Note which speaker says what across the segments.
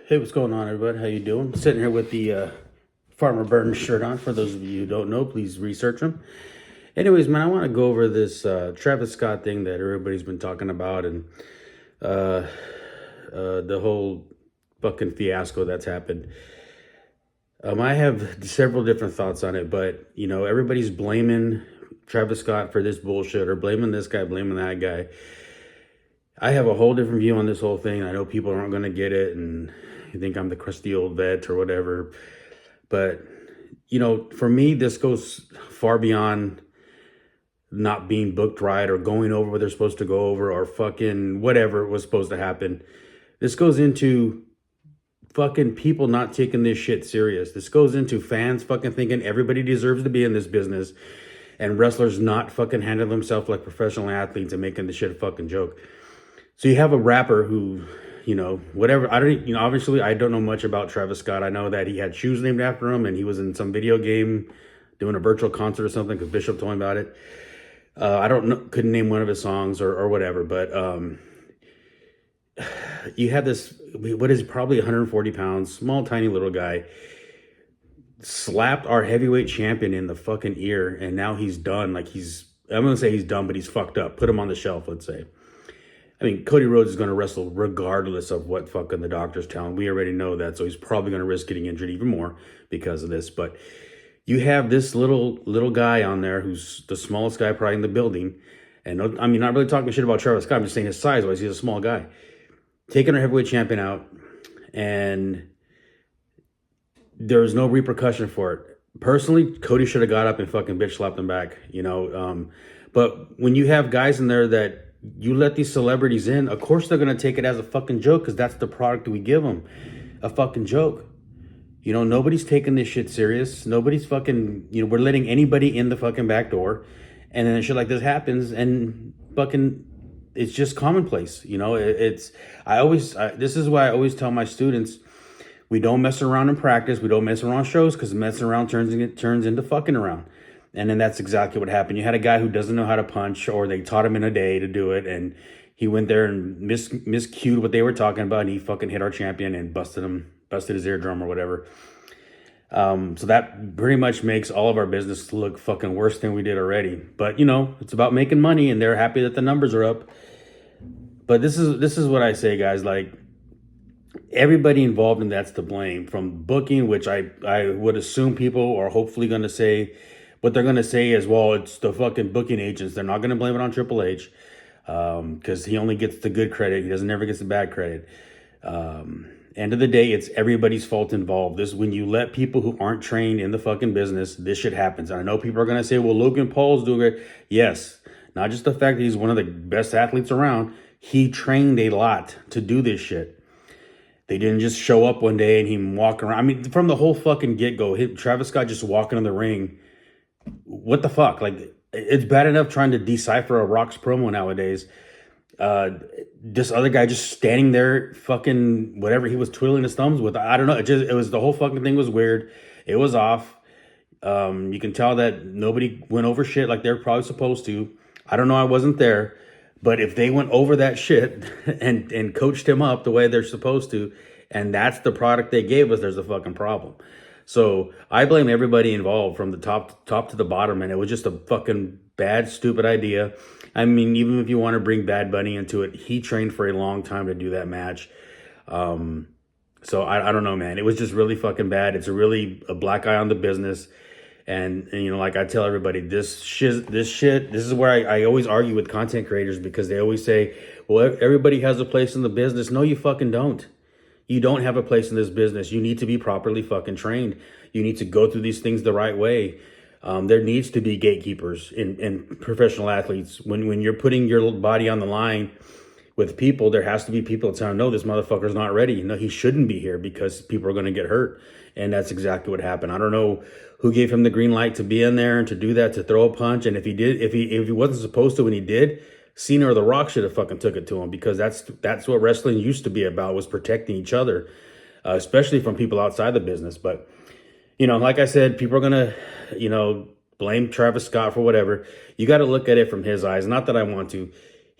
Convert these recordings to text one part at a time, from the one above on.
Speaker 1: Hey, what's going on, everybody? How you doing? Sitting here with the Farmer Burns shirt on. For those of you who don't know, please research him. Anyways, man, I want to go over this Travis Scott thing that everybody's been talking about, and uh, the whole fucking fiasco that's happened. I have several different thoughts on it, but everybody's blaming Travis Scott for this bullshit, or blaming this guy, blaming that guy. I have a whole different view on this whole thing. I know people aren't going to get it, and you think I'm the crusty old vet or whatever. But, for me, this goes far beyond not being booked right or going over what they're supposed to go over or fucking whatever was supposed to happen. This goes into fucking people not taking this shit serious. This goes into fans fucking thinking everybody deserves to be in this business and wrestlers not fucking handling themselves like professional athletes and making the shit a fucking joke. So you have a rapper who, whatever. Obviously I don't know much about Travis Scott. I know that he had shoes named after him and he was in some video game doing a virtual concert or something because Bishop told me about it. I don't know, couldn't name one of his songs or whatever, but you have this, what is probably 140 pounds, small, tiny little guy, slapped our heavyweight champion in the fucking ear, and now he's done. I'm going to say he's done, but he's fucked up. Put him on the shelf, let's say. I mean, CodyRhodes is going to wrestle regardless of what fucking the doctors tell him. We already know that, so he's probably going to risk getting injured even more because of this. But you have this little guy on there who's the smallest guy probably in the building. And I mean, not really talking shit about Travis Scott. I'm just saying his size-wise, he's a small guy. Taking our heavyweight champion out, and there's no repercussion for it. Personally, Cody should have got up and fucking bitch slapped him back, But when you have guys in there that you let these celebrities in, of course they're going to take it as a fucking joke because that's the product we give them. A fucking joke. Nobody's taking this shit serious. Nobody's fucking, we're letting anybody in the fucking back door. And then shit like this happens and fucking, it's just commonplace. This is why I always tell my students, we don't mess around in practice. We don't mess around shows because messing around turns into fucking around. And then that's exactly what happened. You had a guy who doesn't know how to punch, or they taught him in a day to do it, and he went there and miscued what they were talking about, and he fucking hit our champion and busted his eardrum or whatever. So that pretty much makes all of our business look fucking worse than we did already. But it's about making money, and they're happy that the numbers are up. But this is what I say, guys. Like, everybody involved in that's to blame. From booking, which I would assume people are hopefully going to say. What they're going to say is, well, it's the fucking booking agents. They're not going to blame it on Triple H because he only gets the good credit. He never gets the bad credit. End of the day, it's everybody's fault involved. When you let people who aren't trained in the fucking business, this shit happens. And I know people are going to say, well, Logan Paul's doing it. Yes, not just the fact that he's one of the best athletes around. He trained a lot to do this shit. They didn't just show up one day and he walk around. I mean, from the whole fucking get-go, Travis Scott just walking in the ring. What the fuck? Like, it's bad enough trying to decipher a Rock's promo nowadays. This other guy just standing there, fucking whatever he was twiddling his thumbs with. I don't know. It was the whole fucking thing was weird. It was off. You can tell that nobody went over shit like they're probably supposed to. I don't know. I wasn't there, but if they went over that shit and coached him up the way they're supposed to, and that's the product they gave us, there's a fucking problem. So I blame everybody involved from the top to the bottom, and it was just a fucking bad, stupid idea. I mean, even if you want to bring Bad Bunny into it, he trained for a long time to do that match. So I don't know, man. It was just really fucking bad. It's a black eye on the business. And like I tell everybody, this is where I always argue with content creators because they always say, well, everybody has a place in the business. No, you fucking don't. You don't have a place in this business. You need to be properly fucking trained. You need to go through these things the right way. There needs to be gatekeepers in professional athletes. When you're putting your body on the line with people, there has to be people that say, no, this motherfucker's not ready. No, he shouldn't be here because people are going to get hurt. And that's exactly what happened. I don't know who gave him the green light to be in there and to do that, to throw a punch. And if he wasn't supposed to when he did, Cena or The Rock should have fucking took it to him because that's what wrestling used to be about, was protecting each other, especially from people outside the business. But, like I said, people are going to, blame Travis Scott for whatever. You got to look at it from his eyes. Not that I want to.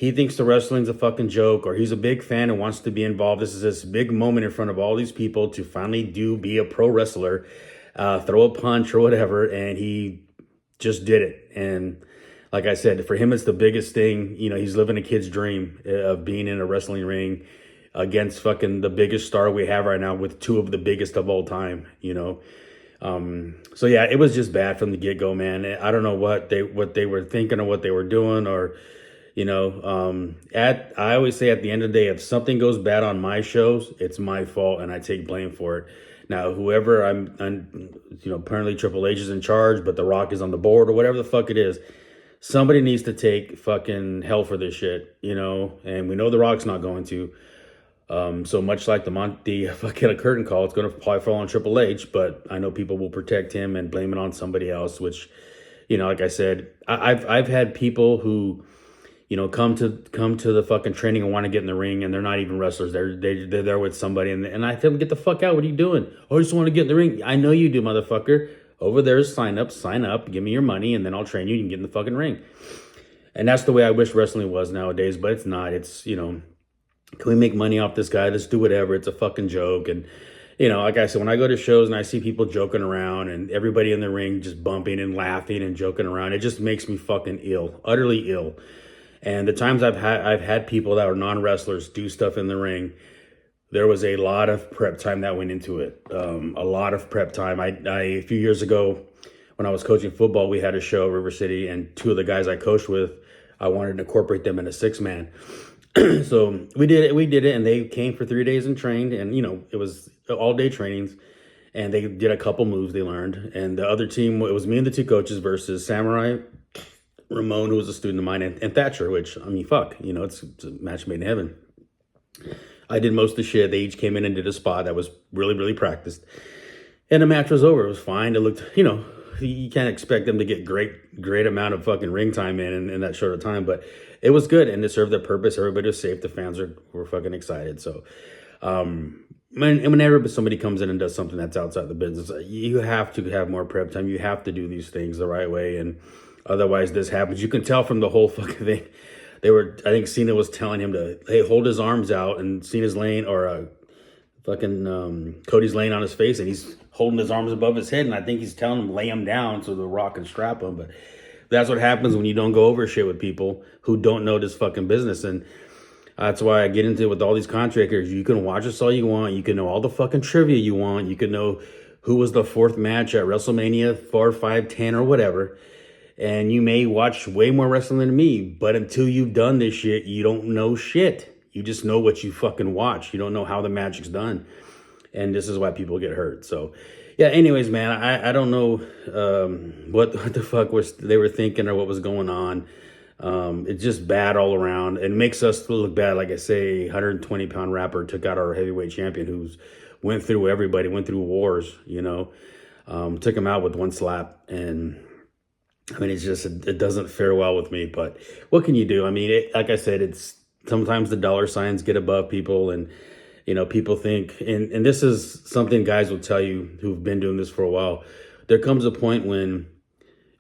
Speaker 1: he thinks the wrestling's a fucking joke, or he's a big fan and wants to be involved. This is this big moment in front of all these people to finally be a pro wrestler, throw a punch or whatever, and he just did it. And like I said, for him, it's the biggest thing. You know, he's living a kid's dream of being in a wrestling ring against fucking the biggest star we have right now, with two of the biggest of all time, you know. So yeah, it was just bad from the get-go, man. I don't know what they were thinking or what they were doing, or you know, I always say at the end of the day, if something goes bad on my shows, it's my fault and I take blame for it. Now, whoever I'm you know, apparently Triple H is in charge, but The Rock is on the board or whatever the fuck it is. Somebody needs to take fucking hell for this shit, you know, and we know The Rock's not going to. So much like the fucking curtain call, it's going to probably fall on Triple H, but I know people will protect him and blame it on somebody else, which, you know, like I said, I've had people who, you know, come to the fucking training and want to get in the ring, and they're not even wrestlers. They're there with somebody, and I tell them, get the fuck out. What are you doing? Oh, I just want to get in the ring. I know you do, motherfucker. Over there is sign up, give me your money, and then I'll train you. You can get in the fucking ring. And that's the way I wish wrestling was nowadays, but it's not. It's, you know, can we make money off this guy? Let's do whatever. It's a fucking joke. And, you know, like I said, when I go to shows and I see people joking around and everybody in the ring just bumping and laughing and joking around, it just makes me fucking ill, utterly ill. And the times I've had people that are non-wrestlers do stuff in the ring, there was a lot of prep time that went into it. A lot of prep time. A few years ago, when I was coaching football, we had a show at River City, and two of the guys I coached with, I wanted to incorporate them in a 6-man. So we did it, and they came for 3 days and trained, and, you know, it was all-day trainings, and they did a couple moves they learned. And the other team, it was me and the two coaches versus Samurai, Ramon, who was a student of mine, and Thatcher, which, I mean, fuck, you know, it's a match made in heaven. I did most of the shit. They each came in and did a spot that was really, really practiced. And the match was over. It was fine. It looked, you know, you can't expect them to get great amount of fucking ring time in that short of time, but it was good, and it served their purpose. Everybody was safe. The fans were fucking excited. So, whenever somebody comes in and does something that's outside the business, you have to have more prep time. You have to do these things the right way, and otherwise this happens. You can tell from the whole fucking thing. I think Cena was telling him to, hey, hold his arms out, and Cena's laying, or Cody's laying on his face, and he's holding his arms above his head, and I think he's telling him lay him down so The Rock can strap him. But that's what happens when you don't go over shit with people who don't know this fucking business. And that's why I get into it with all these contractors. You can watch us all you want. You can know all the fucking trivia you want. You can know who was the fourth match at WrestleMania 4, 5, 10, or whatever. And you may watch way more wrestling than me, but until you've done this shit, you don't know shit. You just know what you fucking watch. You don't know how the magic's done. And this is why people get hurt. So, yeah, anyways, man, I don't know what the fuck they were thinking or what was going on. It's just bad all around. It makes us look bad. Like I say, 120-pound rapper took out our heavyweight champion, who's went through everybody, went through wars, you know. Took him out with one slap. And I mean, it's just, it doesn't fare well with me, but what can you do? I mean, like I said, it's sometimes the dollar signs get above people, and, you know, people think, and this is something guys will tell you who've been doing this for a while. There comes a point when,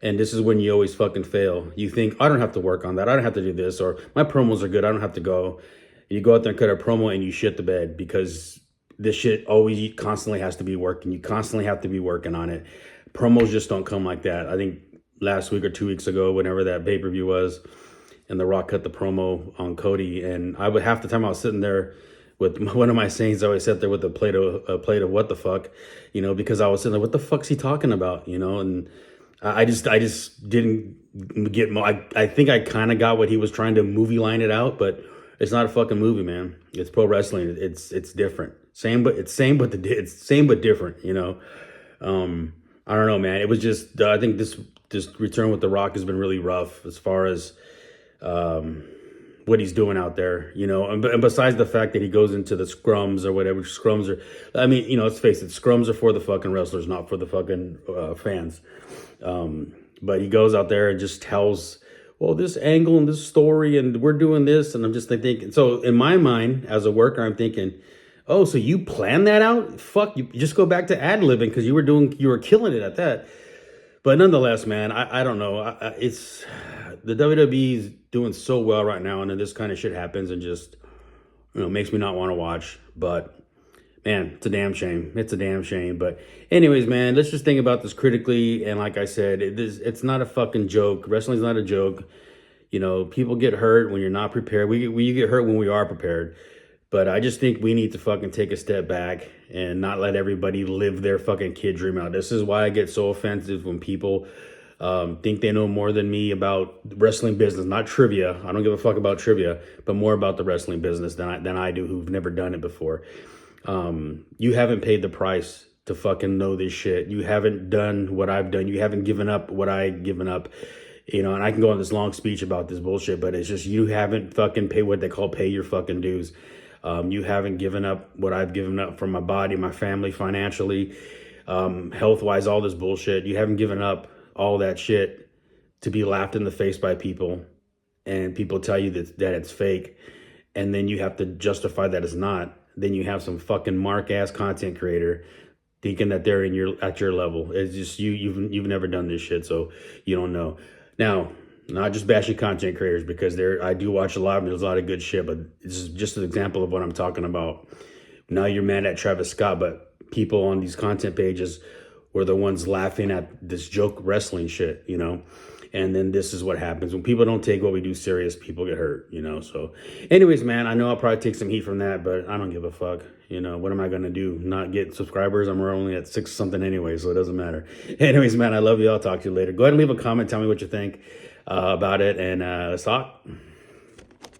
Speaker 1: and this is when you always fucking fail. You think, I don't have to work on that. I don't have to do this, or my promos are good. I don't have to go. And you go out there and cut a promo and you shit the bed, because this shit always constantly has to be working. You constantly have to be working on it. Promos just don't come like that. I think last week or 2 weeks ago, whenever that pay-per-view was, and The Rock cut the promo on Cody, and half the time I was sitting there with one of my sayings, I always sat there with a plate of what the fuck, you know, because I was sitting there, what the fuck's he talking about, you know? And I just didn't get, I think I kind of got what he was trying to movie line it out, but it's not a fucking movie, man. It's pro wrestling. It's different. It's same but different, you know? I don't know, man. It was just, I think this return with The Rock has been really rough as far as what he's doing out there, you know. And besides the fact that he goes into the scrums or whatever, scrums are, I mean, you know, let's face it, scrums are for the fucking wrestlers, not for the fucking fans. But he goes out there and just tells, well, this angle and this story, and we're doing this, and I'm just thinking, so in my mind, as a worker, I'm thinking, oh, so you planned that out? Fuck, you just go back to ad-libbing, because you were killing it at that. But nonetheless, man, I don't know. the WWE is doing so well right now, and then this kind of shit happens and just, makes me not want to watch. But man, it's a damn shame. It's a damn shame. But anyways, man, let's just think about this critically. And like I said, it's not a fucking joke. Wrestling's not a joke. People get hurt when you're not prepared. We get hurt when we are prepared. But I just think we need to fucking take a step back and not let everybody live their fucking kid dream out. This is why I get so offensive when people think they know more than me about wrestling business, not trivia. I don't give a fuck about trivia, but more about the wrestling business than I do, who've never done it before. You haven't paid the price to fucking know this shit. You haven't done what I've done. You haven't given up what I've given up. And I can go on this long speech about this bullshit, but it's just you haven't fucking paid what they call pay your fucking dues. You haven't given up what I've given up from my body, my family, financially, health-wise, all this bullshit. You haven't given up all that shit to be laughed in the face by people, and people tell you that it's fake, and then you have to justify that it's not. Then you have some fucking mark-ass content creator thinking that they're at your level. It's just you've never done this shit, so you don't know. Now, not just bashing content creators, because I do watch a lot of them. There's a lot of good shit, but this is just an example of what I'm talking about. Now you're mad at TravisScott, but people on these content pages were the ones laughing at this joke wrestling shit, And then this is what happens. When people don't take what we do serious, people get hurt, So anyways, man, I know I'll probably take some heat from that, but I don't give a fuck. What am I going to do? Not get subscribers? We're only at 6 something anyway, so it doesn't matter. Anyways, man, I love you. I'll talk to you later. Go ahead and leave a comment. Tell me what you think about it, and let's talk.